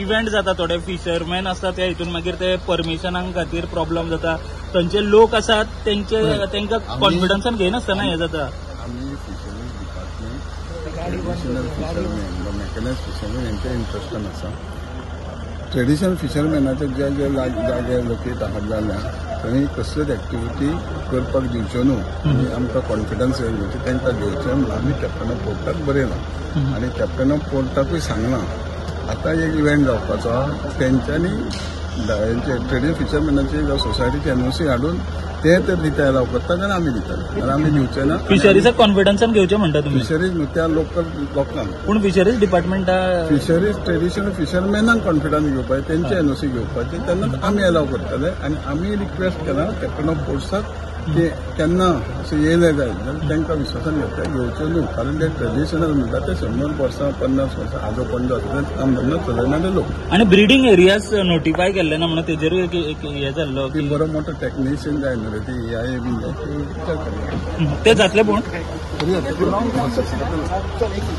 Event जाता थोडे fisherman असतात त्या हितून मागीर ते परमिशनां खातीर प्रॉब्लेम जाता थंयचे लोक असतात तांकां कॉन्फिडन्सान घेयनासतना हें जाता. आम्ही fisheries department traditional fisherman mechanise fisherman यांच्या इंट्रस्टान आसा. ट्रेडिशनल फिशरमॅनाचे जे जे जागे लोकेट आहात जाल्यार थंय कसलीच एक्टिविटी करपाक दिवच्यो न्हू. आमकां कॉन्फिडन्स येवचे तांकां घेवचें म्हणून आमी कॅप्टन ऑफ पोर्टाक बरयला आनी कॅप्टन ऑफ पोर्टाकूय सांगला आतां एक इव्हेंट जावपाचो तेंच्यांनी ट्रेडिशनल फिशरमॅनाची जावं सोसायटीची एनओसी हाडून ते तर दिता अलाव करता जाल्यार आमी दिता जाल्यार आमी दिवचे ना. फिशरीजाक कॉन्फिडन्सान घेवचें म्हणटा तुमी. फिशरीज न्हू त्या लोकल लोकांक पूण फिशरीज डिपार्टमेंटा फिशरीज ट्रेडिशनल फिशरमॅनांक कॉन्फिडन्स घेवपाचें तेंची एनओसी घेवपाची तेन्ना आमी अलाव करतले. आनी आमी रिक्वेस्ट केला कॅप्टन ऑफ पोर्ट्साक की केन्ना अशें येयलें जाय जाल्यार तांकां विश्वासान घेवचें न्हू. कारण ते ट्रेडिशनल म्हणटा ते 100 वर्सां 50 वर्सां आजो पणजो आसा काम धंदो चलयनाले लोक. आनी ब्रिडींग एरियाज नोटिफाय केल्ले ना म्हणून तेजेरूय हें जाल्लो ती बरो मोठो टेक्निशियन जाय न्हू रे ती ह्या बीन जाय ते जातले पूण